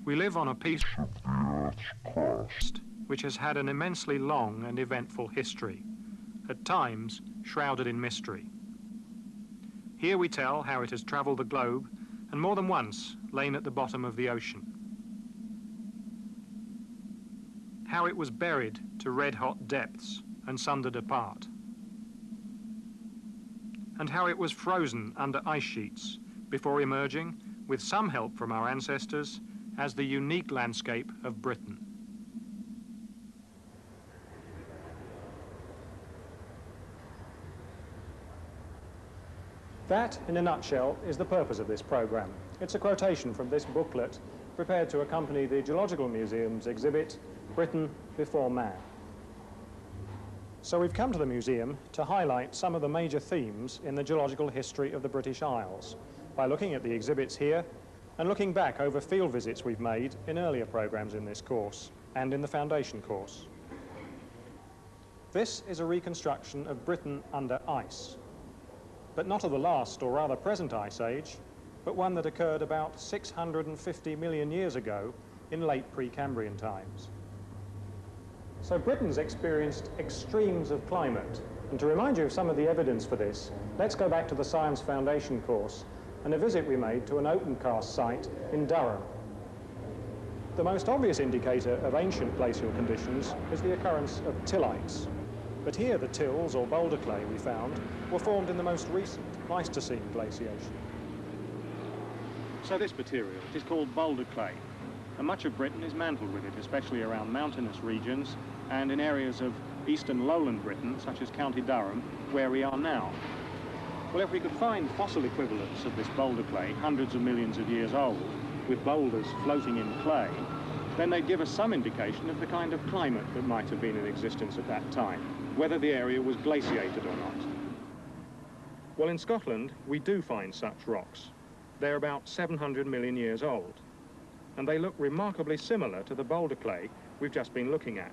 We live on a piece of the Earth's crust which has had an immensely long and eventful history, at times shrouded in mystery. Here we tell how it has travelled the globe and more than once lain at the bottom of the ocean. How it was buried to red-hot depths and sundered apart. And how it was frozen under ice sheets before emerging, with some help from our ancestors, as the unique landscape of Britain. That, in a nutshell, is the purpose of this programme. It's a quotation from this booklet prepared to accompany the Geological Museum's exhibit, Britain Before Man. So we've come to the museum to highlight some of the major themes in the geological history of the British Isles by looking at the exhibits here and looking back over field visits we've made in earlier programmes in this course and in the foundation course. This is a reconstruction of Britain under ice, but not of the last, or rather present ice age, but one that occurred about 650 million years ago in late Precambrian times. So Britain's experienced extremes of climate, and to remind you of some of the evidence for this, let's go back to the Science Foundation course and a visit we made to an open cast site in Durham. The most obvious indicator of ancient glacial conditions is the occurrence of tillites. But here the tills, or boulder clay, we found were formed in the most recent Pleistocene glaciation. So this material is called boulder clay, and much of Britain is mantled with it, especially around mountainous regions and in areas of eastern lowland Britain, such as County Durham, where we are now. Well, if we could find fossil equivalents of this boulder clay, hundreds of millions of years old, with boulders floating in clay, then they'd give us some indication of the kind of climate that might have been in existence at that time, whether the area was glaciated or not. Well, in Scotland, we do find such rocks. They're about 700 million years old, and they look remarkably similar to the boulder clay we've just been looking at,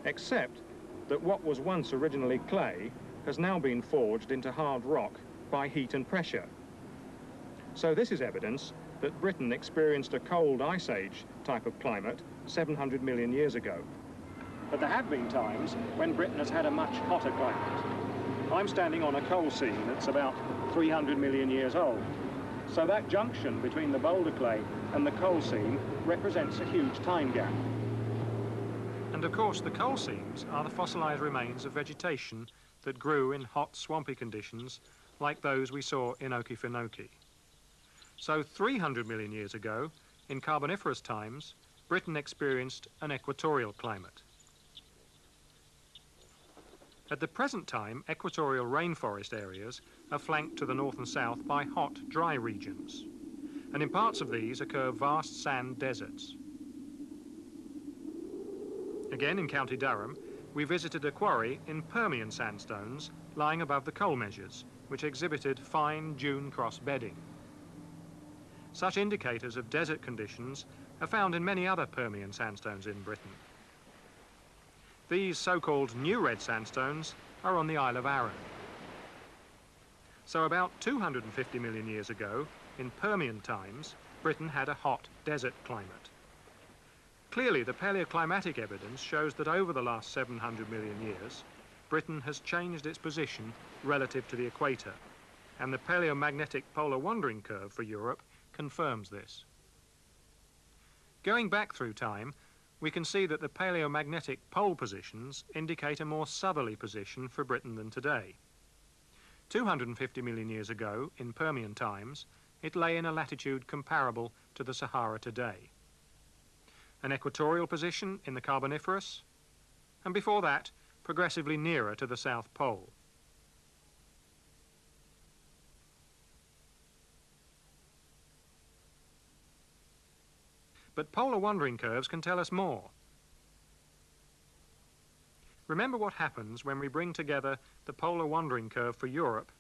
except that what was once originally clay has now been forged into hard rock by heat and pressure. So this is evidence that Britain experienced a cold ice age type of climate 700 million years ago. But there have been times when Britain has had a much hotter climate. I'm standing on a coal seam that's about 300 million years old. So that junction between the boulder clay and the coal seam represents a huge time gap. And of course the coal seams are the fossilised remains of vegetation that grew in hot, swampy conditions like those we saw in Okefenokee. So 300 million years ago, in Carboniferous times, Britain experienced an equatorial climate. At the present time, equatorial rainforest areas are flanked to the north and south by hot, dry regions, and in parts of these occur vast sand deserts. Again, in County Durham, we visited a quarry in Permian sandstones lying above the coal measures, which exhibited fine dune cross bedding. Such indicators of desert conditions are found in many other Permian sandstones in Britain. These so-called new red sandstones are on the Isle of Arran. So about 250 million years ago, in Permian times, Britain had a hot desert climate. Clearly, the paleoclimatic evidence shows that over the last 700 million years, Britain has changed its position relative to the equator, and the paleomagnetic polar wandering curve for Europe confirms this. Going back through time, we can see that the paleomagnetic pole positions indicate a more southerly position for Britain than today. 250 million years ago, in Permian times, it lay in a latitude comparable to the Sahara today. An equatorial position in the Carboniferous, and before that, progressively nearer to the South Pole. But polar wandering curves can tell us more. Remember what happens when we bring together the polar wandering curve for Europe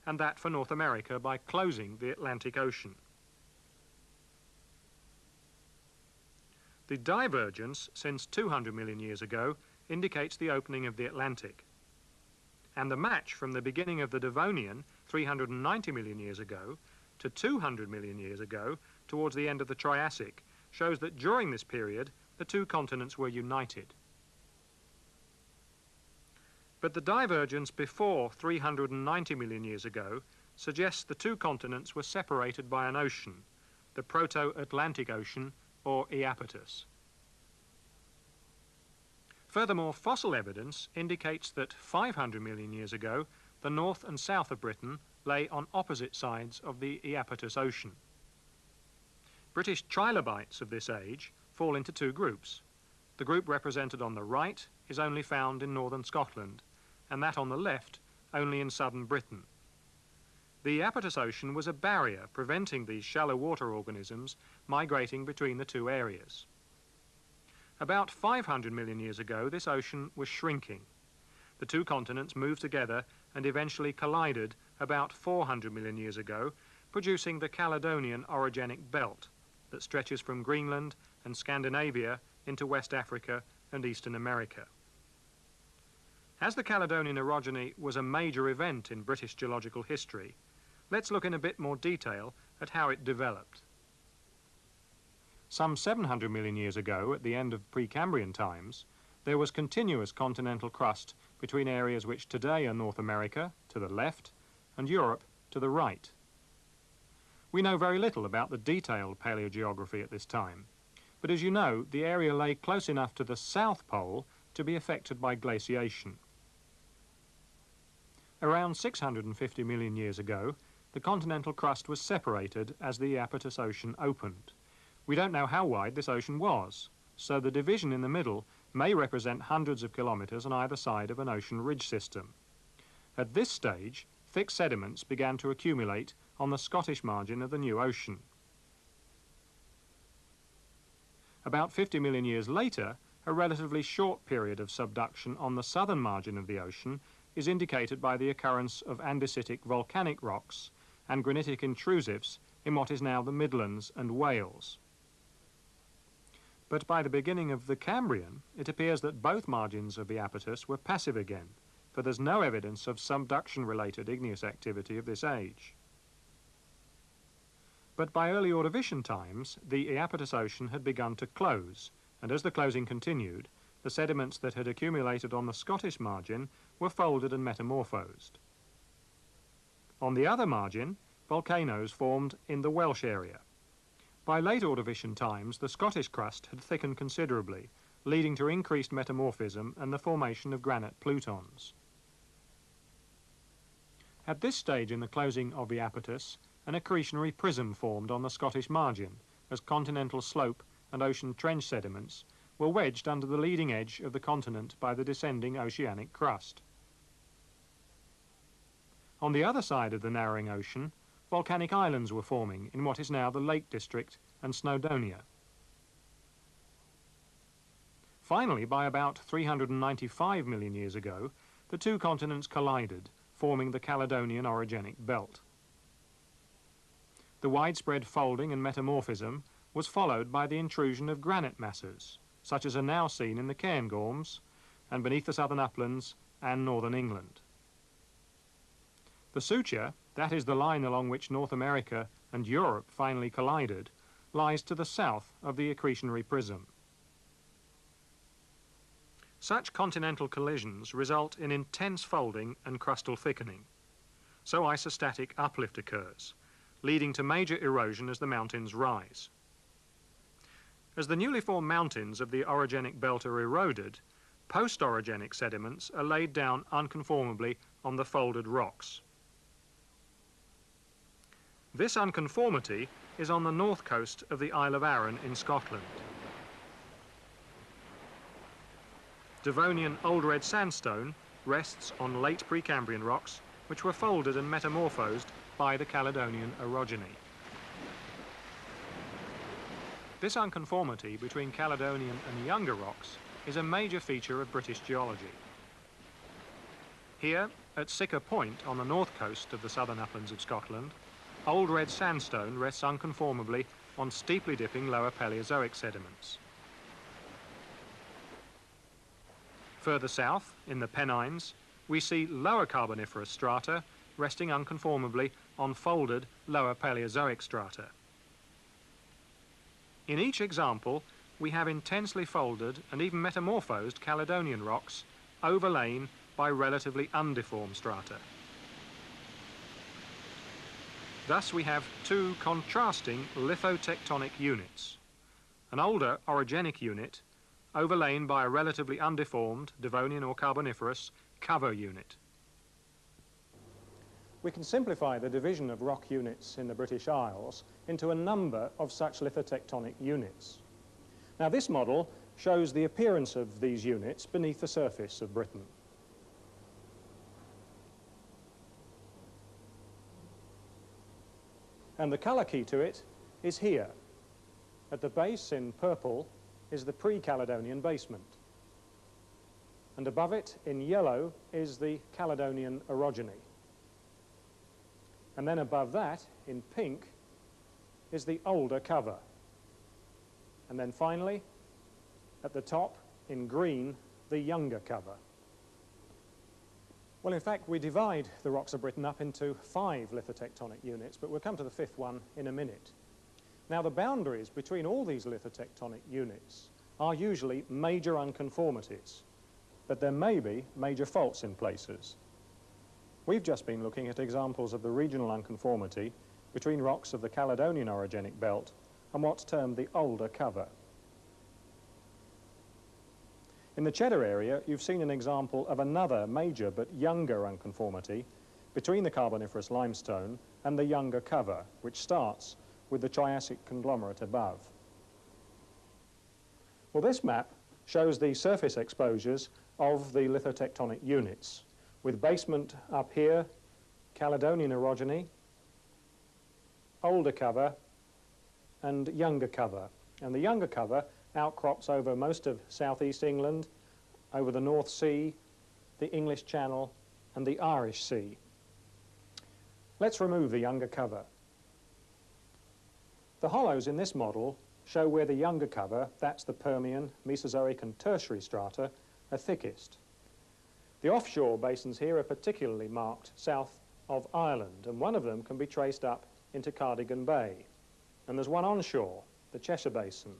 and that for North America by closing the Atlantic Ocean. The divergence since 200 million years ago indicates the opening of the Atlantic. And the match from the beginning of the Devonian, 390 million years ago, to 200 million years ago, towards the end of the Triassic, shows that during this period, the two continents were united. But the divergence before 390 million years ago suggests the two continents were separated by an ocean, the Proto-Atlantic Ocean, or Iapetus. Furthermore, fossil evidence indicates that 500 million years ago, the north and south of Britain lay on opposite sides of the Iapetus Ocean. British trilobites of this age fall into two groups. The group represented on the right is only found in northern Scotland, and that on the left only in southern Britain. The Iapetus Ocean was a barrier preventing these shallow water organisms migrating between the two areas. About 500 million years ago, this ocean was shrinking. The two continents moved together and eventually collided about 400 million years ago, producing the Caledonian orogenic belt that stretches from Greenland and Scandinavia into West Africa and Eastern America. As the Caledonian orogeny was a major event in British geological history, let's look in a bit more detail at how it developed. Some 700 million years ago, at the end of Precambrian times, there was continuous continental crust between areas which today are North America, to the left, and Europe, to the right. We know very little about the detailed paleogeography at this time, but as you know, the area lay close enough to the South Pole to be affected by glaciation. Around 650 million years ago, the continental crust was separated as the Iapetus Ocean opened. We don't know how wide this ocean was, so the division in the middle may represent hundreds of kilometres on either side of an ocean ridge system. At this stage, thick sediments began to accumulate on the Scottish margin of the new ocean. About 50 million years later, a relatively short period of subduction on the southern margin of the ocean is indicated by the occurrence of andesitic volcanic rocks and granitic intrusives in what is now the Midlands and Wales. But by the beginning of the Cambrian, it appears that both margins of the Iapetus were passive again, for there's no evidence of subduction-related igneous activity of this age. But by early Ordovician times, the Iapetus Ocean had begun to close, and as the closing continued, the sediments that had accumulated on the Scottish margin were folded and metamorphosed. On the other margin, volcanoes formed in the Welsh area. By late Ordovician times, the Scottish crust had thickened considerably, leading to increased metamorphism and the formation of granite plutons. At this stage in the closing of the Iapetus, an accretionary prism formed on the Scottish margin as continental slope and ocean trench sediments were wedged under the leading edge of the continent by the descending oceanic crust. On the other side of the narrowing ocean, volcanic islands were forming in what is now the Lake District and Snowdonia. Finally, by about 395 million years ago, the two continents collided, forming the Caledonian orogenic belt. The widespread folding and metamorphism was followed by the intrusion of granite masses, such as are now seen in the Cairngorms and beneath the southern uplands and northern England. The suture, that is the line along which North America and Europe finally collided, lies to the south of the accretionary prism. Such continental collisions result in intense folding and crustal thickening. So isostatic uplift occurs, leading to major erosion as the mountains rise. As the newly formed mountains of the orogenic belt are eroded, post-orogenic sediments are laid down unconformably on the folded rocks. This unconformity is on the north coast of the Isle of Arran in Scotland. Devonian Old Red Sandstone rests on late Precambrian rocks which were folded and metamorphosed by the Caledonian orogeny. This unconformity between Caledonian and younger rocks is a major feature of British geology. Here, at Sicker Point on the north coast of the southern uplands of Scotland, Old Red Sandstone rests unconformably on steeply dipping lower Paleozoic sediments. Further south, in the Pennines, we see lower Carboniferous strata resting unconformably on folded lower Paleozoic strata. In each example, we have intensely folded and even metamorphosed Caledonian rocks overlain by relatively undeformed strata. Thus we have two contrasting lithotectonic units. An older orogenic unit overlain by a relatively undeformed Devonian or Carboniferous cover unit. We can simplify the division of rock units in the British Isles into a number of such lithotectonic units. Now this model shows the appearance of these units beneath the surface of Britain. And the colour key to it is here. At the base in purple is the pre-Caledonian basement. And above it in yellow is the Caledonian orogeny. And then above that in pink is the older cover. And then finally at the top in green the younger cover. Well, in fact, we divide the rocks of Britain up into 5 lithotectonic units, but we'll come to the 5th one in a minute. Now, the boundaries between all these lithotectonic units are usually major unconformities, but there may be major faults in places. We've just been looking at examples of the regional unconformity between rocks of the Caledonian orogenic belt and what's termed the older cover. In the Cheddar area, you've seen an example of another major but younger unconformity between the Carboniferous limestone and the younger cover, which starts with the Triassic conglomerate above. Well, this map shows the surface exposures of the lithotectonic units, with basement up here, Caledonian orogeny, older cover, and younger cover. And the younger cover outcrops over most of southeast England, over the North Sea, the English Channel, and the Irish Sea. Let's remove the younger cover. The hollows in this model show where the younger cover, that's the Permian, Mesozoic, and Tertiary strata, are thickest. The offshore basins here are particularly marked south of Ireland, and one of them can be traced up into Cardigan Bay. And there's one onshore, the Cheshire Basin,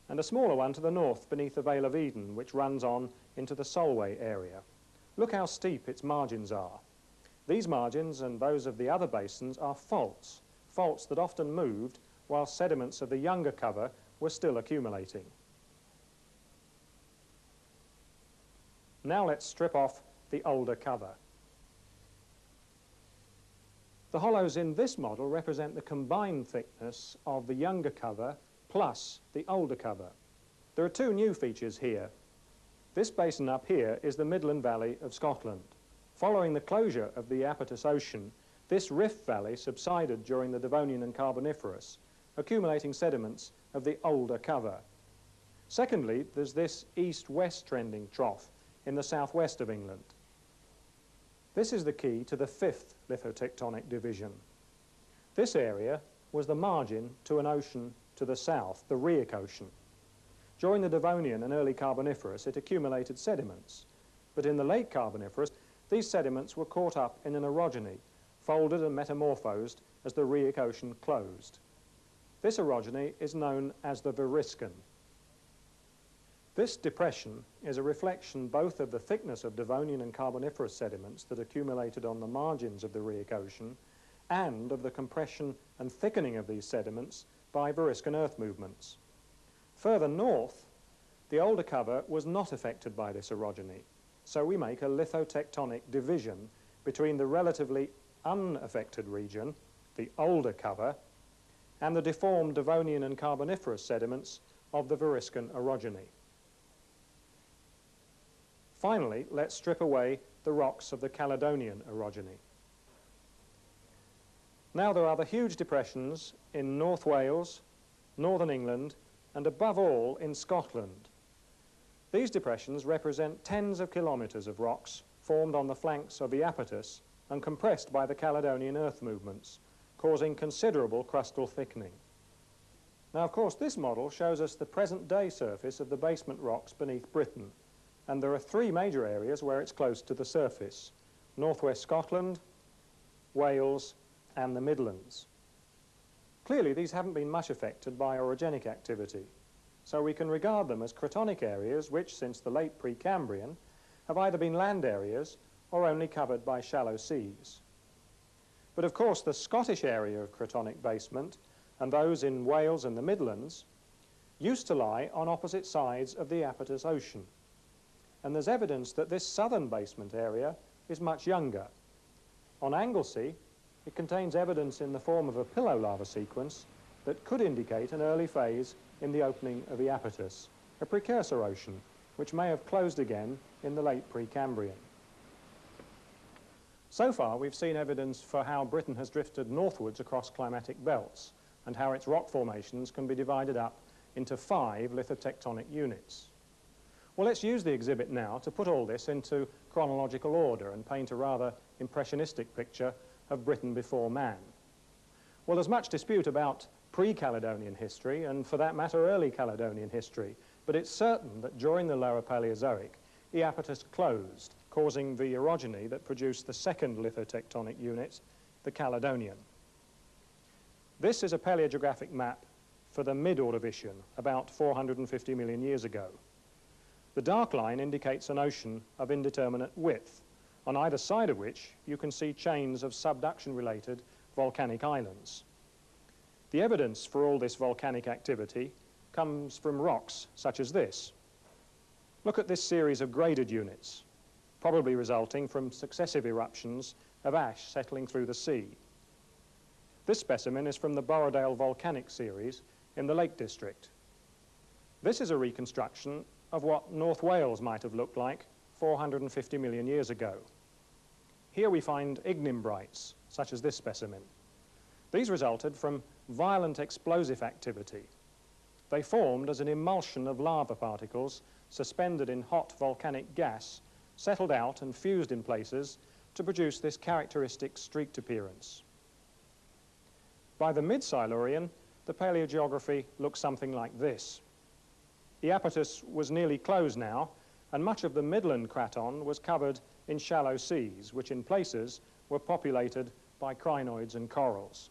and a smaller one to the north beneath the Vale of Eden, which runs on into the Solway area. Look how steep its margins are. These margins and those of the other basins are faults that often moved while sediments of the younger cover were still accumulating. Now let's strip off the older cover. The hollows in this model represent the combined thickness of the younger cover plus the older cover. There are two new features here. This basin up here is the Midland Valley of Scotland. Following the closure of the Iapetus Ocean, this rift valley subsided during the Devonian and Carboniferous, accumulating sediments of the older cover. Secondly, there's this east-west trending trough in the southwest of England. This is the key to the 5th lithotectonic division. This area was the margin to an ocean to the south, the Rheic Ocean. During the Devonian and early Carboniferous, it accumulated sediments, but in the late Carboniferous, these sediments were caught up in an orogeny, folded and metamorphosed as the Rheic Ocean closed. This orogeny is known as the Variscan. This depression is a reflection both of the thickness of Devonian and Carboniferous sediments that accumulated on the margins of the Rheic Ocean and of the compression and thickening of these sediments by Variscan earth movements. Further north, the older cover was not affected by this orogeny, so we make a lithotectonic division between the relatively unaffected region, the older cover, and the deformed Devonian and Carboniferous sediments of the Variscan orogeny. Finally, let's strip away the rocks of the Caledonian orogeny. Now there are the huge depressions in North Wales, northern England, and above all in Scotland. These depressions represent tens of kilometres of rocks formed on the flanks of Iapetus and compressed by the Caledonian earth movements, causing considerable crustal thickening. Now, of course, this model shows us the present-day surface of the basement rocks beneath Britain, and there are 3 major areas where it's close to the surface: northwest Scotland, Wales, and the Midlands. Clearly, these haven't been much affected by orogenic activity, so we can regard them as cratonic areas which, since the late Precambrian, have either been land areas or only covered by shallow seas. But of course, the Scottish area of cratonic basement and those in Wales and the Midlands used to lie on opposite sides of the Iapetus Ocean. And there's evidence that this southern basement area is much younger. On Anglesey, it contains evidence in the form of a pillow lava sequence that could indicate an early phase in the opening of Iapetus, a precursor ocean, which may have closed again in the late Precambrian. So far, we've seen evidence for how Britain has drifted northwards across climatic belts and how its rock formations can be divided up into 5 lithotectonic units. Well, let's use the exhibit now to put all this into chronological order and paint a rather impressionistic picture of Britain before man. Well, there's much dispute about pre-Caledonian history and, for that matter, early Caledonian history, but it's certain that during the Lower Paleozoic, Iapetus closed, causing the orogeny that produced the second lithotectonic unit, the Caledonian. This is a paleogeographic map for the mid-Ordovician, about 450 million years ago. The dark line indicates an ocean of indeterminate width, on either side of which you can see chains of subduction-related volcanic islands. The evidence for all this volcanic activity comes from rocks such as this. Look at this series of graded units, probably resulting from successive eruptions of ash settling through the sea. This specimen is from the Borrowdale volcanic series in the Lake District. This is a reconstruction of what North Wales might have looked like 450 million years ago. Here we find ignimbrites, such as this specimen. These resulted from violent explosive activity. They formed as an emulsion of lava particles suspended in hot volcanic gas, settled out and fused in places to produce this characteristic streaked appearance. By the mid-Silurian, the paleogeography looks something like this. Iapetus was nearly closed now, and much of the Midland Craton was covered in shallow seas, which in places were populated by crinoids and corals.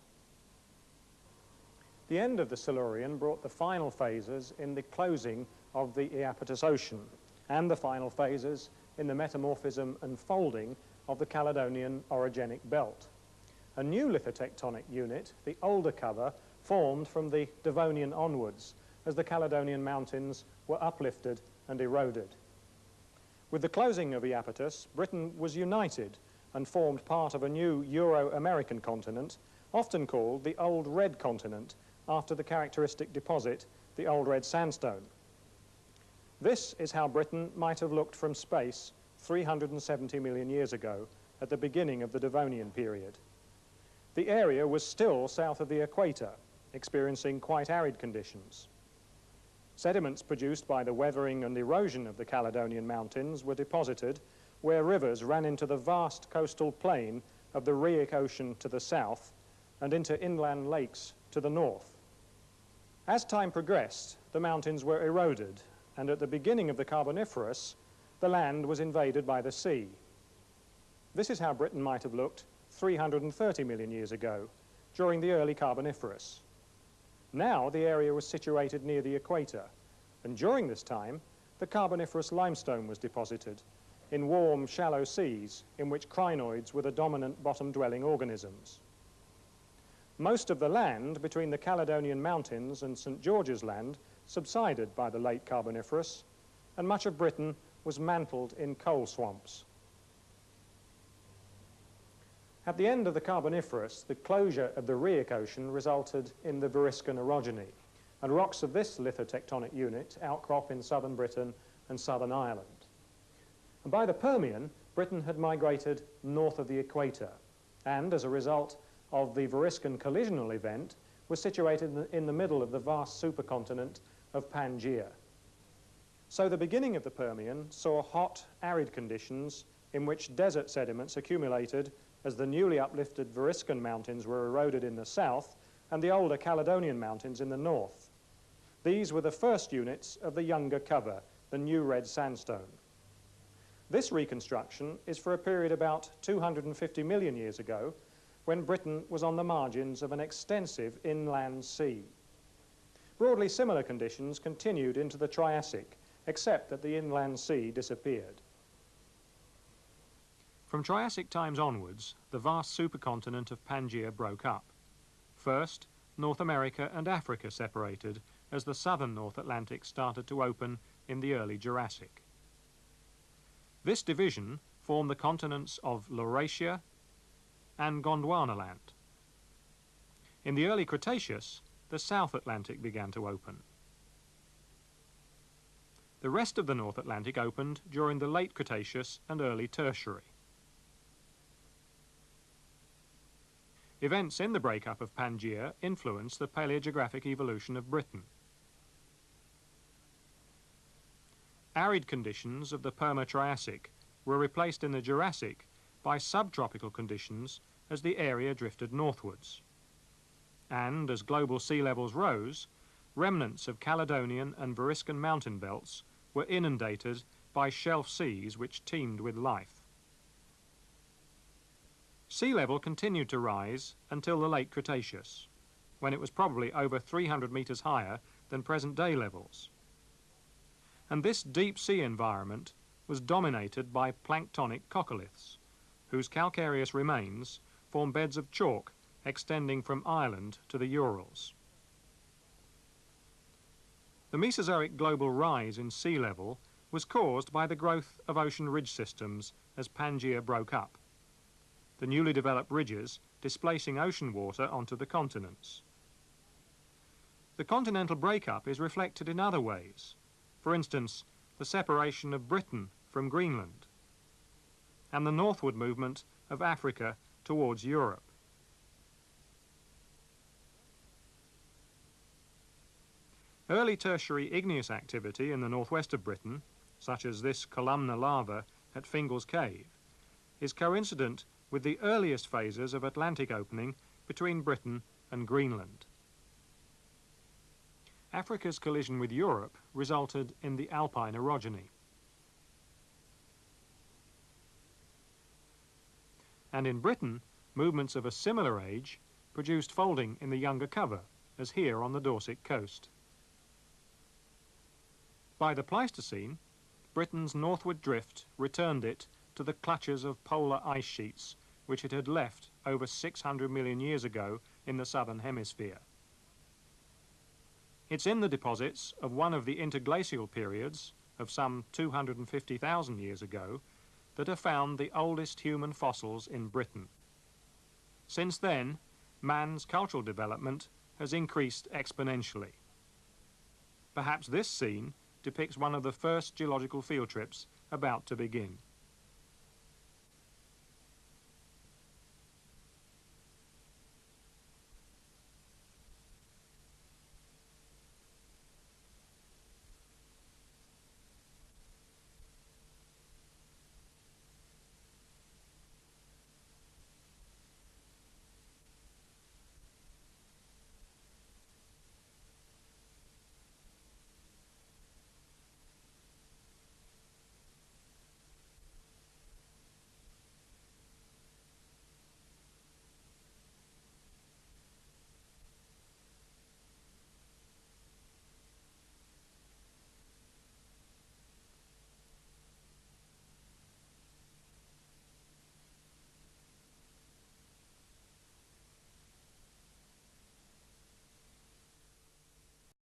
The end of the Silurian brought the final phases in the closing of the Iapetus Ocean and the final phases in the metamorphism and folding of the Caledonian orogenic belt. A new lithotectonic unit, the older cover, formed from the Devonian onwards as the Caledonian mountains were uplifted and eroded. With the closing of Iapetus, Britain was united and formed part of a new Euro-American continent, often called the Old Red Continent, after the characteristic deposit, the Old Red Sandstone. This is how Britain might have looked from space 370 million years ago, at the beginning of the Devonian period. The area was still south of the equator, experiencing quite arid conditions. Sediments produced by the weathering and erosion of the Caledonian mountains were deposited where rivers ran into the vast coastal plain of the Rheic Ocean to the south and into inland lakes to the north. As time progressed, the mountains were eroded, and at the beginning of the Carboniferous, the land was invaded by the sea. This is how Britain might have looked 330 million years ago, during the early Carboniferous. Now the area was situated near the equator, and during this time, the Carboniferous limestone was deposited in warm, shallow seas in which crinoids were the dominant bottom-dwelling organisms. Most of the land between the Caledonian Mountains and St. George's Land subsided by the late Carboniferous, and much of Britain was mantled in coal swamps. At the end of the Carboniferous, the closure of the Rheic Ocean resulted in the Variscan orogeny, and rocks of this lithotectonic unit outcrop in southern Britain and southern Ireland. And by the Permian, Britain had migrated north of the equator, and as a result of the Variscan collisional event, was situated in the middle of the vast supercontinent of Pangaea. So the beginning of the Permian saw hot, arid conditions in which desert sediments accumulated as the newly uplifted Variscan mountains were eroded in the south and the older Caledonian mountains in the north. These were the first units of the younger cover, the New Red Sandstone. This reconstruction is for a period about 250 million years ago, when Britain was on the margins of an extensive inland sea. Broadly similar conditions continued into the Triassic, except that the inland sea disappeared. From Triassic times onwards, the vast supercontinent of Pangaea broke up. First, North America and Africa separated as the southern North Atlantic started to open in the early Jurassic. This division formed the continents of Laurasia and Gondwanaland. In the early Cretaceous, the South Atlantic began to open. The rest of the North Atlantic opened during the late Cretaceous and early Tertiary. Events in the breakup of Pangaea influenced the paleogeographic evolution of Britain. Arid conditions of the Permo-Triassic were replaced in the Jurassic by subtropical conditions as the area drifted northwards. And as global sea levels rose, remnants of Caledonian and Variscan mountain belts were inundated by shelf seas which teemed with life. Sea level continued to rise until the late Cretaceous, when it was probably over 300 metres higher than present-day levels. And this deep sea environment was dominated by planktonic coccoliths, whose calcareous remains form beds of chalk extending from Ireland to the Urals. The Mesozoic global rise in sea level was caused by the growth of ocean ridge systems as Pangaea broke up, the newly developed ridges displacing ocean water onto the continents. The continental breakup is reflected in other ways. For instance, the separation of Britain from Greenland and the northward movement of Africa towards Europe. Early tertiary igneous activity in the northwest of Britain, such as this columnar lava at Fingal's Cave, is coincident with the earliest phases of Atlantic opening between Britain and Greenland. Africa's collision with Europe resulted in the Alpine orogeny. And in Britain, movements of a similar age produced folding in the younger cover, as here on the Dorset coast. By the Pleistocene, Britain's northward drift returned it to the clutches of polar ice sheets which it had left over 600 million years ago in the southern hemisphere. It's in the deposits of one of the interglacial periods of some 250,000 years ago that are found the oldest human fossils in Britain. Since then, man's cultural development has increased exponentially. Perhaps this scene depicts one of the first geological field trips about to begin.